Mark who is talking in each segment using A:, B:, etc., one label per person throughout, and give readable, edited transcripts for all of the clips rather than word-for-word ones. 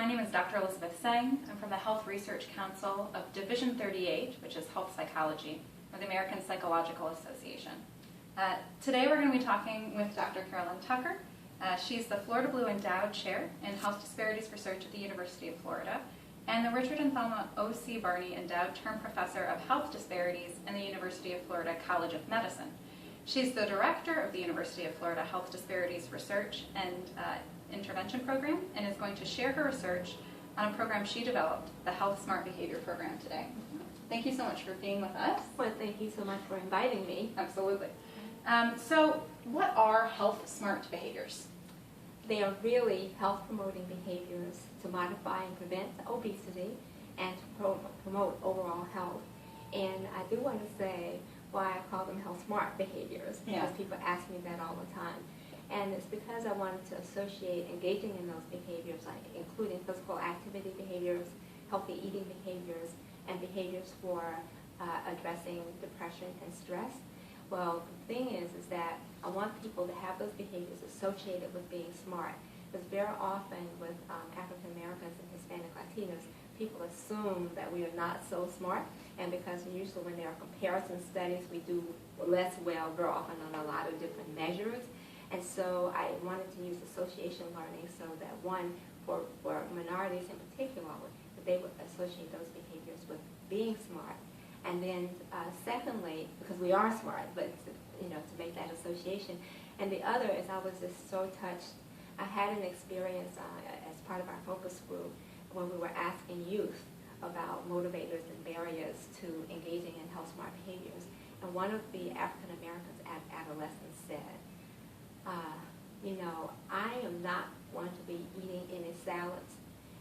A: My name is Dr. Elizabeth Tseng. I'm from the Health Research Council of Division 38, which is Health Psychology, or the American Psychological Association. Today we're going to be talking with Dr. Carolyn Tucker. She's the Florida Blue Endowed Chair in Health Disparities Research at the University of Florida, and the Richard and Thelma O.C. Barney Endowed Term Professor of Health Disparities in the University of Florida College of Medicine. She's the director of the University of Florida Health Disparities Research and Intervention Program, and is going to share her research on a program she developed, the healthsmart Behavior Program, today. Thank you so much for being with us.
B: Well, thank you so much for inviting me.
A: Absolutely. So what are healthsmart behaviors?
B: They are really health-promoting behaviors to modify and prevent obesity and to promote overall health. And I do want to say why I call them health-smart behaviors, because people ask me that all the time. And it's because I wanted to associate engaging in those behaviors, like including physical activity behaviors, healthy eating behaviors, and behaviors for addressing depression and stress. Well, the thing is that I want people to have those behaviors associated with being smart. Because very often with African Americans and Hispanic Latinos, people assume that we are not so smart, and because usually when there are comparison studies, we do less well very often on a lot of different measures. And so I wanted to use association learning so that one, for minorities in particular, that they would associate those behaviors with being smart. And then secondly, because we are smart, but to make that association. And the other is I was just so touched. I had an experience as part of our focus group when we were asking youth about motivators and barriers to engaging in health-smart behaviors. And one of the African Americans adolescents said, I am not going to be eating any salads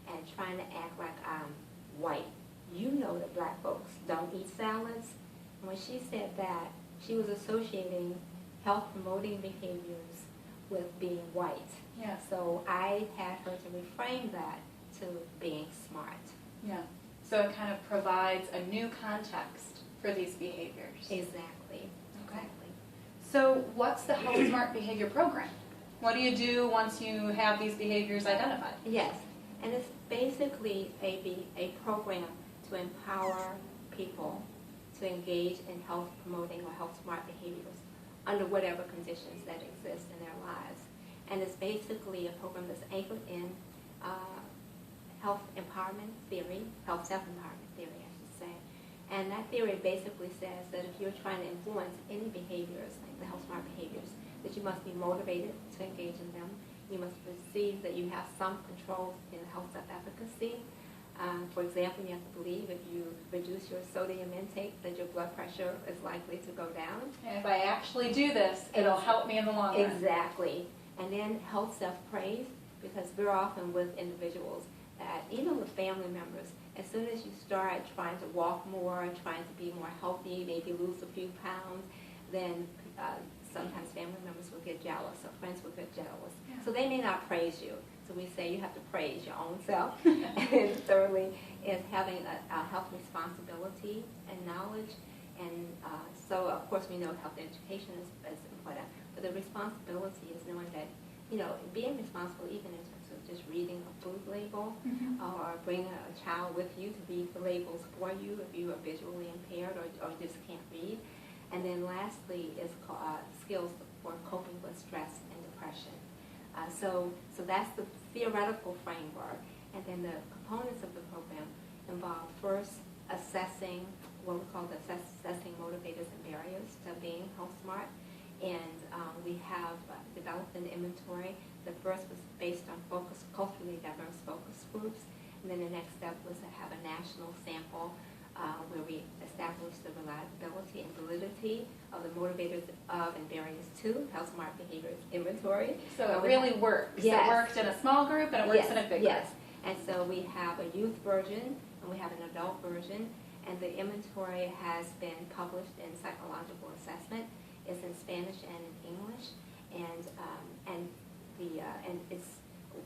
B: and trying to act like I'm white. You know that black folks don't eat salads. And when she said that, she was associating health-promoting behaviors with being white.
A: Yeah.
B: So I had her to reframe that to being smart.
A: Yeah. So it kind of provides a new context for these behaviors.
B: Exactly.
A: Okay. So what's the healthsmart Behavior Program? What do you do once you have these behaviors identified?
B: Yes, and it's basically a program to empower people to engage in health-promoting or health-smart behaviors under whatever conditions that exist in their lives. And it's basically a program that's anchored in health empowerment theory, health self-empowerment theory, I should say. And that theory basically says that if you're trying to influence any behaviors, like the health-smart behaviors, that you must be motivated to engage in them. You must perceive that you have some control in health self-efficacy. For example, you have to believe if you reduce your sodium intake, that your blood pressure is likely to go down.
A: And if I actually do this, it'll help me in the long run.
B: Exactly. And then health self-praise, because very often with individuals, that even with family members, as soon as you start trying to walk more, trying to be more healthy, maybe lose a few pounds, then sometimes family members will get jealous or friends will get jealous. Yeah. So they may not praise you. So we say you have to praise your own self. And thirdly is having a health responsibility and knowledge. And so of course we know health education is important, but the responsibility is knowing that, being responsible even in terms of just reading a food label, or bringing a child with you to read the labels for you if you are visually impaired or just can't read. And then lastly is skills for coping with stress and depression. So that's the theoretical framework. And then the components of the program involve first assessing what we call assessing motivators and barriers to being health smart. And we have developed an inventory. The first was based on culturally diverse focus groups. And then the next step was to have a national sample where we established the reliability and validity of the motivators of and barriers to health-smart behaviors inventory.
A: So it really works.
B: Yes.
A: It worked in a small group and it works in a big group.
B: Yes. And so we have a youth version and we have an adult version. And the inventory has been published in Psychological Assessment. It's in Spanish and in English. And it's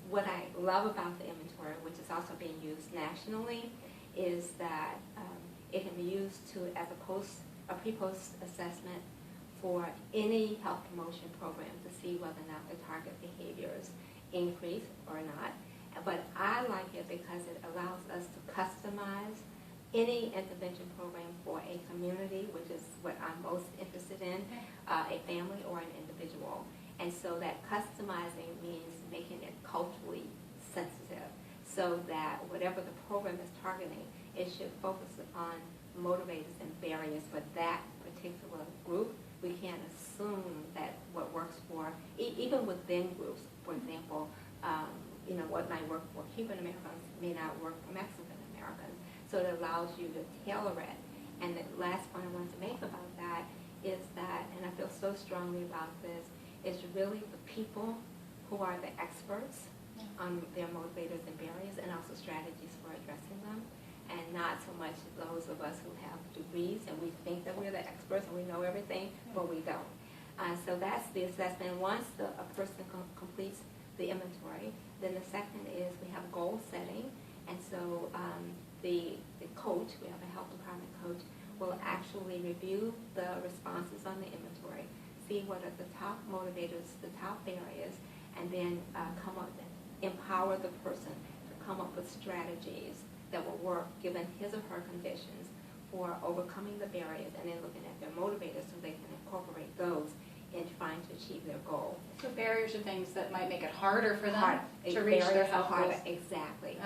B: what I love about the inventory, which is also being used nationally, is that it can be used as a pre-post assessment for any health promotion program to see whether or not the target behaviors increase or not. But I like it because it allows us to customize any intervention program for a community, which is what I'm most interested in, a family or an individual. And so that customizing means making it culturally sensitive so that whatever the program is targeting, it should focus on motivators and barriers for that particular group. We can't assume that what works for, even within groups, for example, what might work for Cuban Americans may not work for Mexican Americans. So it allows you to tailor it. And the last point I want to make about that is that, and I feel so strongly about this, is really the people who are the experts on their motivators and barriers and also strategies for addressing them, and not so much those of us who have degrees and we think that we're the experts and we know everything, but we don't. So that's the assessment. Once a person completes the inventory, then the second is we have goal setting. And so the coach, we have a health department coach, will actually review the responses on the inventory, see what are the top motivators, the top barriers, and then come up and empower the person to come up with strategies that will work given his or her conditions for overcoming the barriers and then looking at their motivators so they can incorporate those in trying to achieve their goal.
A: So barriers are things that might make it harder for them to
B: Barriers
A: reach their
B: are
A: health goals.
B: Exactly.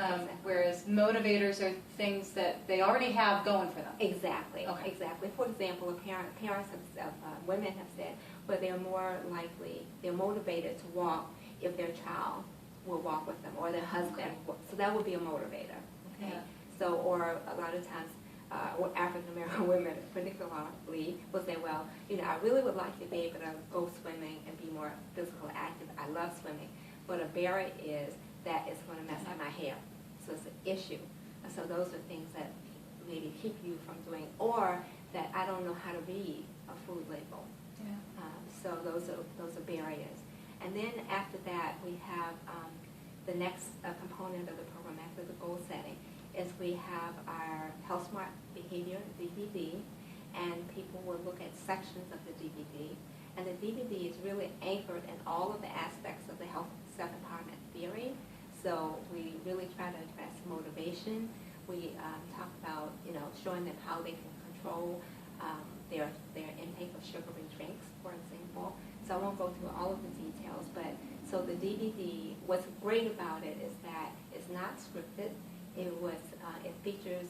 A: Whereas motivators are things that they already have going for them.
B: Exactly.
A: Okay.
B: Exactly. For example, parents have, women have said, but they're more likely, they're motivated to walk if their child will walk with them or their husband.
A: Okay.
B: So that would be a motivator. Okay.
A: Yeah.
B: So, or a lot of times, African American women particularly will say, well, I really would like to be able to go swimming and be more physically active. I love swimming, but a barrier is that it's going to mess up my hair. So it's an issue. So those are things that maybe keep you from doing, or that I don't know how to read a food label.
A: Yeah.
B: So those are barriers. And then after that, we have the next component of the program after the goal setting is we have our healthsmart behavior DVD, and people will look at sections of the DVD. And the DVD is really anchored in all of the aspects of the health self-empowerment theory. So we really try to address motivation. We talk about showing them how they can control their intake of sugary drinks, for example. So I won't go through all of the details, but so the DVD, what's great about it is that it's not scripted. It features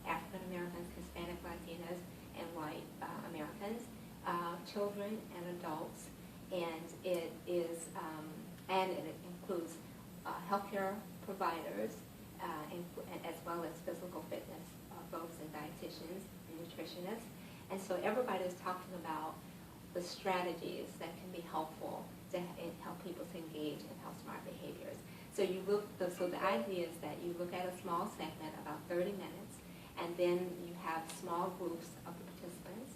B: African Americans, Hispanic Latinas, and white Americans, children and adults, and it is and it includes healthcare providers as well as physical fitness folks and dietitians and nutritionists, and so everybody is talking about the strategies that can be helpful to help people to engage in healthsmart behaviors. So so the idea is that you look at a small segment, about 30 minutes, and then you have small groups of the participants.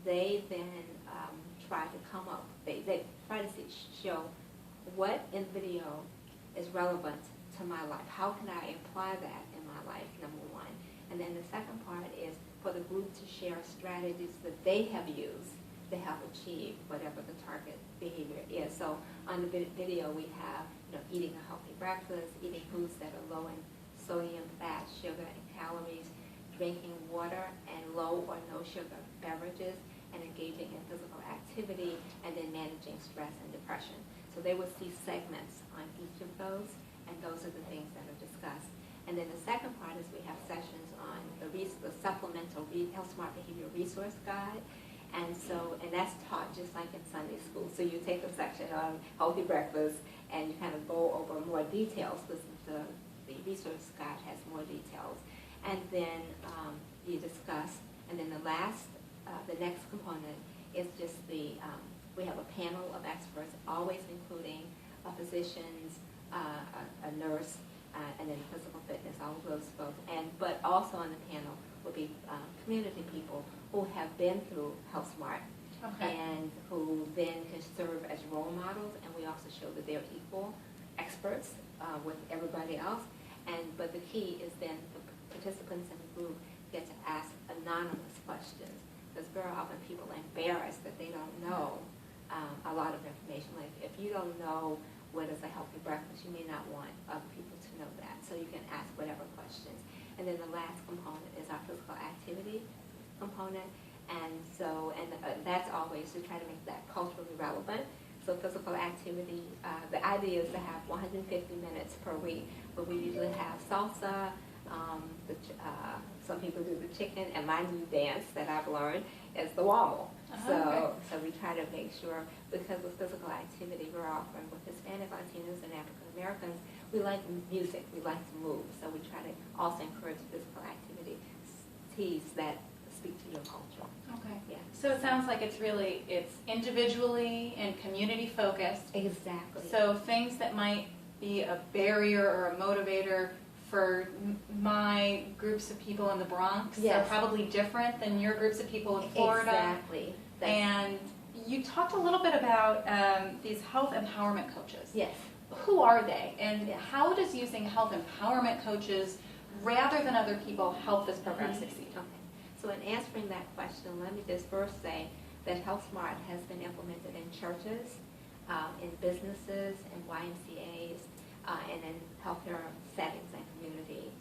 B: They then try to come up, they try to show what in video is relevant to my life. How can I apply that in my life, number one. And then the second part is for the group to share strategies that they have used to help achieve whatever the target behavior is. So on the video we have eating a healthy breakfast, eating foods that are low in sodium, fat, sugar, and calories, drinking water and low or no sugar beverages, and engaging in physical activity, and then managing stress and depression. So they will see segments on each of those, and those are the things that are discussed. And then the second part is we have sessions on the supplemental healthsmart behavior resource guide. And that's taught just like in Sunday school. So you take a section on healthy breakfast and you kind of go over more details because the resource guide has more details. And then you discuss, and then the next component is just we have a panel of experts, always including physicians, a nurse, and then physical fitness, all of those folks. But also on the panel will be community people who have been through healthsmart, okay, and who then can serve as role models, and we also show that they're equal experts with everybody else. But the key is then the participants in the group get to ask anonymous questions, because very often people are embarrassed that they don't know a lot of information. Like if you don't know what is a healthy breakfast, you may not want other people to know that. So you can ask whatever questions. And then the last component is our physical activity component. And so, that's always to try to make that culturally relevant. So physical activity, the idea is to have 150 minutes per week, but we usually have salsa, some people do the chicken, and my new dance that I've learned is the wobble. So we try to make sure, because with physical activity, we're offering with Hispanic, Latinos, and African Americans, we like music, we like to move, so we try to also encourage physical activities that speak to your culture.
A: Okay.
B: Yeah.
A: So it sounds like it's individually and community focused.
B: Exactly.
A: So things that might be a barrier or a motivator for my groups of people in the Bronx are probably different than your groups of people in Florida.
B: Exactly.
A: And you talked a little bit about these health empowerment coaches.
B: Yes.
A: Who are they, and how does using health empowerment coaches rather than other people help this program succeed?
B: Okay. So in answering that question, let me just first say that healthsmart has been implemented in churches, in businesses, in YMCAs, and in healthcare settings and community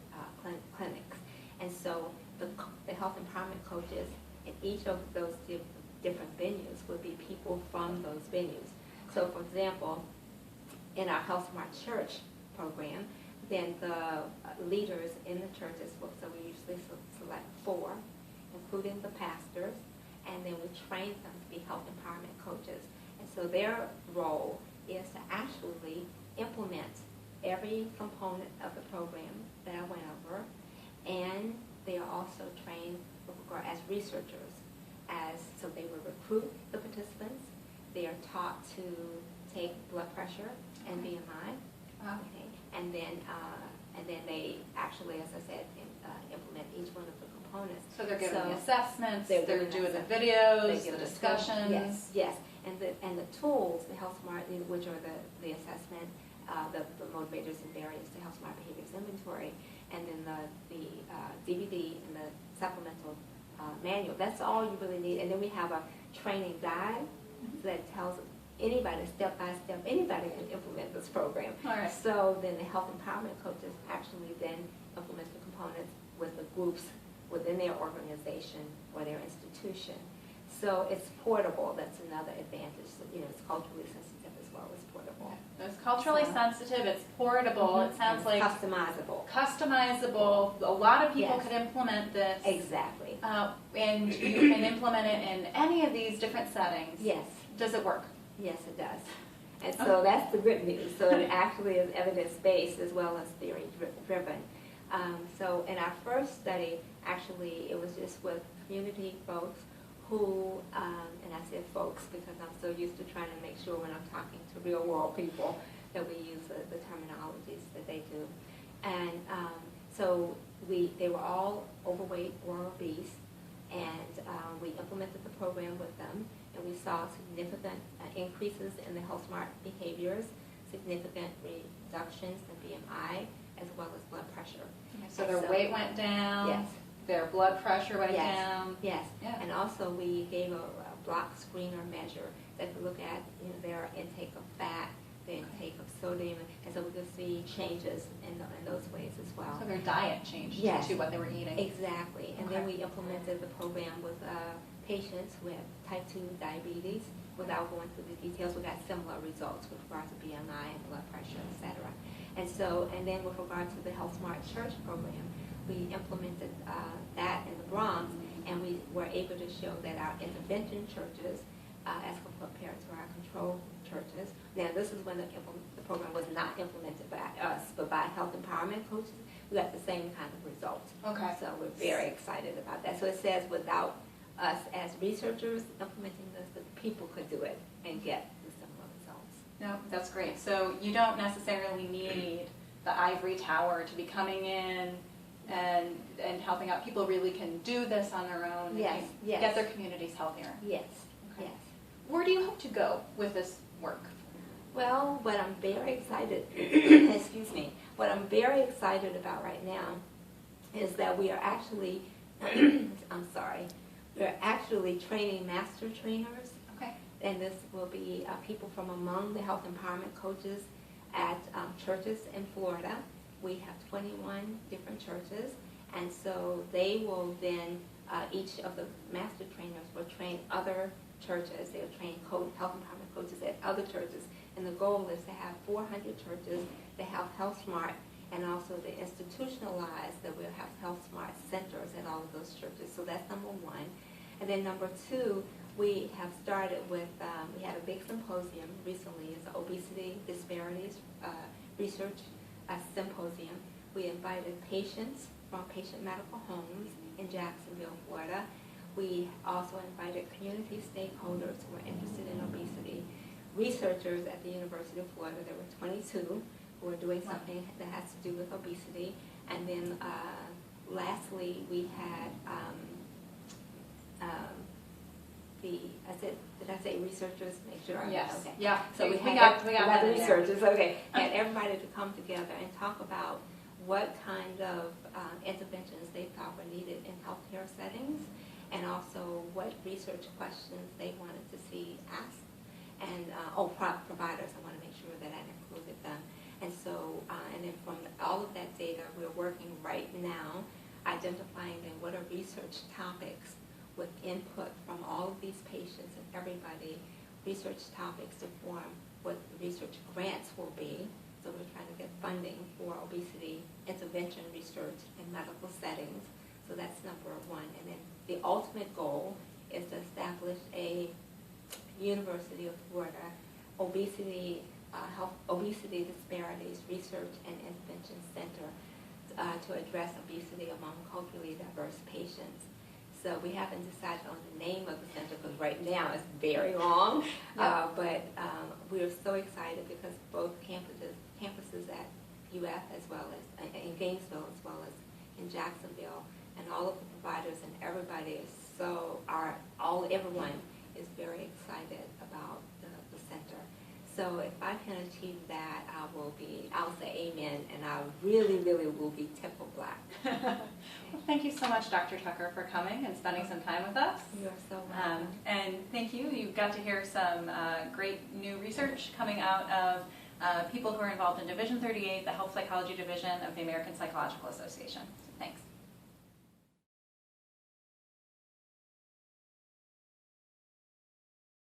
B: clinics. And so the health empowerment coaches in each of those different venues would be people from those venues. So for example, in our healthsmart church program, then the leaders in the churches, so we usually select 4, including the pastors, and then we train them to be health empowerment coaches. And so their role is to actually implement every component of the program that I went over, and they are also trained as researchers. So they will recruit the participants. They are taught to take blood pressure and BMI. Okay. And then they actually, as I said, implement each one of the components.
A: So they're giving the assessments,
B: they're
A: doing
B: doing
A: the videos,
B: the
A: the discussions.
B: Yes. And the tools, the healthsmart, which are the assessment, the motivators and barriers to healthsmart behaviors inventory, and then the DVD and the supplemental manual. That's all you really need. And then we have a training guide that tells anybody, step by step, anybody can implement this program.
A: All right.
B: So then the health empowerment coaches actually then implement the components with the groups within their organization or their institution. So it's portable. That's another advantage. So, it's culturally sensitive as well as portable.
A: It's culturally sensitive, it's portable, it sounds like
B: customizable.
A: Customizable. A lot of people
B: Yes.
A: could implement this.
B: Exactly.
A: And you can implement it in any of these different settings.
B: Yes.
A: Does it work?
B: Yes, it does. And so that's the good news. So it actually is evidence-based as well as theory-driven. So in our first study, actually, it was just with community folks who, and I said folks because I'm so used to trying to make sure when I'm talking to real-world people that we use the terminologies that they do. And so they were all overweight or obese, and we implemented the program with them, and we saw significant increases in the healthsmart behaviors, significant reductions in BMI, as well as blood pressure.
A: So their weight went down.
B: Yes.
A: Their blood pressure went
B: Yes.
A: down.
B: Yes.
A: Yeah.
B: And also we gave a block screener measure that could look at their intake of fat, the intake of sodium, and so we could see changes in those ways as well.
A: So their diet changed
B: Yes.
A: to what they were eating.
B: Exactly. And then
A: Okay.
B: we implemented the program with patients with type 2 diabetes. Without going through the details, we got similar results with regard to BMI and blood pressure, et cetera. And then with regard to the healthsmart church program, we implemented that in the Bronx, and we were able to show that our intervention churches, as compared to our control churches, now this is when the program was not implemented by us, but by health empowerment coaches, we got the same kind of results.
A: Okay.
B: So we're very excited about that. So it says without us as researchers implementing this, the people could do it and get the similar results.
A: No, that's great. So you don't necessarily need the ivory tower to be coming in and helping out. People really can do this on their own
B: Yes,
A: and
B: yes.
A: get their communities healthier.
B: Yes,
A: Okay.
B: yes.
A: Where do you hope to go with this work?
B: Well, what I'm very excited, excuse me, what I'm very excited about right now is that we are actually, I'm sorry, we're actually training master trainers
A: Okay.
B: and this will be people from among the health empowerment coaches at churches in Florida. We have 21 different churches, and so they will then, each of the master trainers will train other churches. They'll train health empowerment coaches at other churches, and the goal is to have 400 churches that have healthsmart, and also to institutionalize that we'll have healthsmart centers at all of those churches. So that's number one. And then number two, we have started with, we had a big symposium recently. It's the Obesity Disparities Research Symposium. We invited patients from patient medical homes in Jacksonville, Florida. We also invited community stakeholders who are interested in obesity, researchers at the University of Florida. There were 22 who are doing something that has to do with obesity. And then lastly, we had did I say researchers? Make sure.
A: Yes.
B: Okay.
A: Yeah.
B: So we
A: got
B: the
A: the
B: researchers. Okay. Had everybody to come together and talk about what kind of interventions they thought were needed in healthcare settings, and also what research questions they wanted to see asked. And providers. I want to make sure that I included them. And so, and then from all of that data, we're working right now, identifying then what are research topics with input from all of these patients and everybody, research topics to form what the research grants will be. So we're trying to get funding for obesity intervention research in medical settings. So that's number one. And then the ultimate goal is to establish a University of Florida obesity disparities research and intervention center to address obesity among culturally diverse patients. So we haven't decided on the name of the center because right now it's very long, but we're so excited because both campuses at UF as well as in Gainesville as well as in Jacksonville, and all of the providers and everybody is everyone is very excited about the center. So if I can achieve that, I'll say amen, and I really, really will be temple black.
A: Well, thank you so much, Dr. Tucker, for coming and spending some time with us.
B: You're so welcome.
A: And thank you. You got to hear some great new research coming out of people who are involved in Division 38, the Health Psychology Division of the American Psychological Association. So thanks.